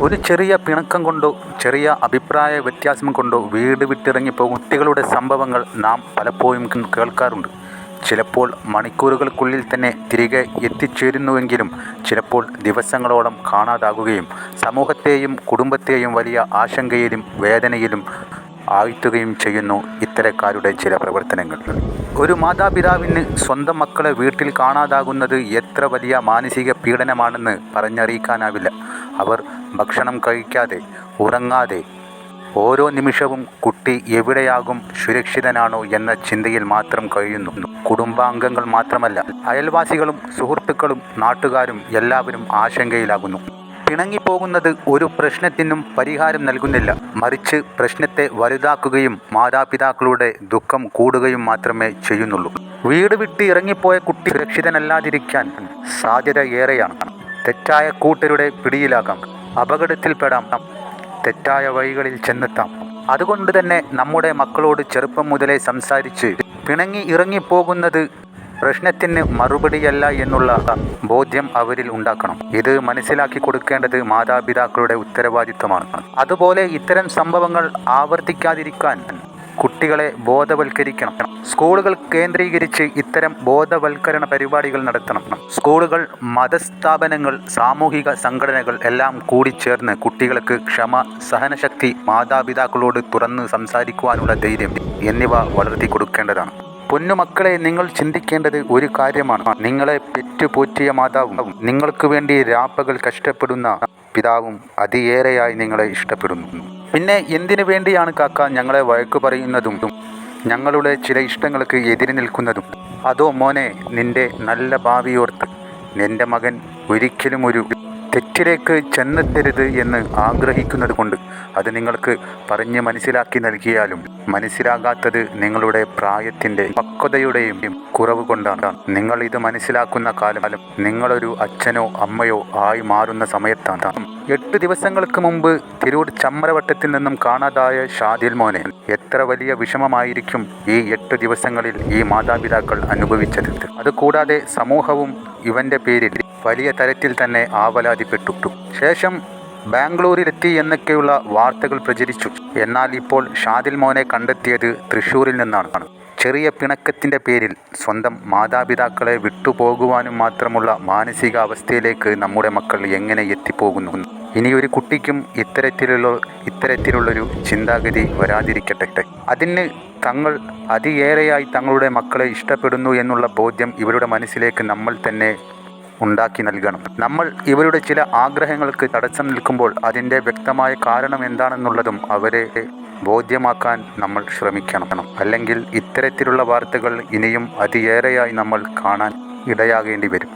ഒരു ചെറിയ പിണക്കം കൊണ്ടോ ചെറിയ അഭിപ്രായ വ്യത്യാസം കൊണ്ടോ വീട് വിട്ടിറങ്ങിപ്പോകും കുട്ടികളുടെ സംഭവങ്ങൾ നാം പലപ്പോഴും കേൾക്കാറുണ്ട്. ചിലപ്പോൾ മണിക്കൂറുകൾക്കുള്ളിൽ തന്നെ തിരികെ എത്തിച്ചേരുന്നുവെങ്കിലും ചിലപ്പോൾ ദിവസങ്ങളോളം കാണാതാകുകയും സമൂഹത്തെയും കുടുംബത്തെയും വലിയ ആശങ്കയിലും വേദനയിലും ആഴ്ത്തുകയും ചെയ്യുന്നു ഇത്തരക്കാരുടെ ചില പ്രവർത്തനങ്ങൾ. ഒരു മാതാപിതാവിന് സ്വന്തം മക്കളെ വീട്ടിൽ കാണാതാകുന്നത് എത്ര വലിയ മാനസിക പീഡനമാണെന്ന് പറഞ്ഞറിയിക്കാനാവില്ല. അവർ ഭക്ഷണം കഴിക്കാതെ, ഉറങ്ങാതെ, ഓരോ നിമിഷവും കുട്ടി എവിടെയാകും, സുരക്ഷിതനാണോ എന്ന ചിന്തയിൽ മാത്രം കഴിയുന്നു. കുടുംബാംഗങ്ങൾ മാത്രമല്ല, അയൽവാസികളും സുഹൃത്തുക്കളും നാട്ടുകാരും എല്ലാവരും ആശങ്കയിലാകുന്നു. പിണങ്ങിപ്പോകുന്നത് ഒരു പ്രശ്നത്തിനും പരിഹാരം നൽകുന്നില്ല, മറിച്ച് പ്രശ്നത്തെ വലുതാക്കുകയും മാതാപിതാക്കളുടെ ദുഃഖം കൂടുകയും മാത്രമേ ചെയ്യുന്നുള്ളൂ. വീട് വിട്ട് ഇറങ്ങിപ്പോയ കുട്ടി സുരക്ഷിതനല്ലാതിരിക്കാൻ സാധ്യത ഏറെയാണ്. തെറ്റായ കൂട്ടരുടെ പിടിയിലാകാം, അപകടത്തിൽപ്പെടാം, തെറ്റായ വഴികളിൽ ചെന്നെത്താം. അതുകൊണ്ട് തന്നെ നമ്മുടെ മക്കളോട് ചെറുപ്പം മുതലേ സംസാരിച്ച് പിണങ്ങി ഇറങ്ങിപ്പോകുന്നത് പ്രശ്നത്തിന് മറുപടിയല്ല എന്നുള്ള ബോധ്യം അവരിൽ ഉണ്ടാക്കണം. ഇത് മനസ്സിലാക്കി കൊടുക്കേണ്ടത് മാതാപിതാക്കളുടെ ഉത്തരവാദിത്വമാണ്. അതുപോലെ ഇത്തരം സംഭവങ്ങൾ ആവർത്തിക്കാതിരിക്കാൻ കുട്ടികളെ ബോധവൽക്കരിക്കണം. സ്കൂളുകൾ കേന്ദ്രീകരിച്ച് ഇത്തരം ബോധവൽക്കരണ പരിപാടികൾ നടത്തണം. സ്കൂളുകൾ, മതസ്ഥാപനങ്ങൾ, സാമൂഹിക സംഘടനകൾ എല്ലാം കൂടിച്ചേർന്ന് കുട്ടികൾക്ക് ക്ഷമ, സഹനശക്തി, മാതാപിതാക്കളോട് തുറന്ന് സംസാരിക്കുവാനുള്ള ധൈര്യം എന്നിവ വളർത്തി കൊടുക്കേണ്ടതാണ്. പൊന്നുമക്കളെ, നിങ്ങൾ ചിന്തിക്കേണ്ടത് ഒരു കാര്യമാണ്. നിങ്ങളെ പെറ്റുപോറ്റിയ മാതാവും നിങ്ങൾക്ക് വേണ്ടി രാപ്പകൽ കഷ്ടപ്പെടുന്ന പിതാവും അതിയേറെയായി നിങ്ങളെ ഇഷ്ടപ്പെടുന്നു. പിന്നെ എന്തിനു വേണ്ടിയാണ് കാക്ക ഞങ്ങളെ വഴക്കു പറയുന്നതും ഞങ്ങളുടെ ചില ഇഷ്ടങ്ങൾക്ക് എതിര് നിൽക്കുന്നതും? അതോ മോനെ, നിന്റെ നല്ല ഭാവിയോർത്ത് നിന്റെ മകൻ ഒരിക്കലും ഒരു തെറ്റിലേക്ക് ചെന്നെത്തരുത് എന്ന് ആഗ്രഹിക്കുന്നത് കൊണ്ട് അത് നിങ്ങൾക്ക് പറഞ്ഞ് മനസ്സിലാക്കി നൽകിയാലും മനസ്സിലാകാത്തത് നിങ്ങളുടെ പ്രായത്തിൻ്റെ പക്വതയുടെയും കുറവ് കൊണ്ടാണ്. നിങ്ങൾ ഇത് മനസ്സിലാക്കുന്ന കാലം നിങ്ങളൊരു അച്ഛനോ അമ്മയോ ആയി മാറുന്ന സമയത്താണ്. 8 ദിവസങ്ങൾക്ക് മുമ്പ് തിരൂർ ചമ്മരവട്ടത്തിൽ നിന്നും കാണാതായ ഷാദിൽ മോനെ എത്ര വലിയ വിഷമമായിരിക്കും ഈ 8 ദിവസങ്ങളിൽ ഈ മാതാപിതാക്കൾ അനുഭവിച്ചത്. അതുകൂടാതെ സമൂഹവും ഇവൻ്റെ പേരിൽ വലിയ തരത്തിൽ തന്നെ ആവലാതിപ്പെട്ടു. ശേഷം ബാംഗ്ലൂരിലെത്തി എന്നൊക്കെയുള്ള വാർത്തകൾ പ്രചരിച്ചു. എന്നാൽ ഇപ്പോൾ ഷാദിൽ മോനെ കണ്ടെത്തിയത് തൃശ്ശൂരിൽ നിന്നാണ്. ചെറിയ പിണക്കത്തിൻ്റെ പേരിൽ സ്വന്തം മാതാപിതാക്കളെ വിട്ടുപോകുവാനും മാത്രമുള്ള മാനസികാവസ്ഥയിലേക്ക് നമ്മുടെ മക്കൾ എങ്ങനെ എത്തിപ്പോകുന്നു? ഇനിയൊരു കുട്ടിക്കും ഇത്തരത്തിലുള്ളൊരു ചിന്താഗതി വരാതിരിക്കട്ടെ. അതിന് തങ്ങൾ അതിയേറെയായി തങ്ങളുടെ മക്കളെ ഇഷ്ടപ്പെടുന്നു എന്നുള്ള ബോധ്യം ഇവരുടെ മനസ്സിലേക്ക് നമ്മൾ തന്നെ ഉണ്ടാക്കി നൽകണം. നമ്മൾ ഇവരുടെ ചില ആഗ്രഹങ്ങൾക്ക് തടസ്സം നിൽക്കുമ്പോൾ അതിൻ്റെ വ്യക്തമായ കാരണം എന്താണെന്നുള്ളതും അവരെ ബോധ്യമാക്കാൻ നമ്മൾ ശ്രമിക്കണം. അല്ലെങ്കിൽ ഇത്തരത്തിലുള്ള വാർത്തകൾ ഇനിയും അതിയേറെയായി നമ്മൾ കാണാൻ ഇടയാകേണ്ടി വരും.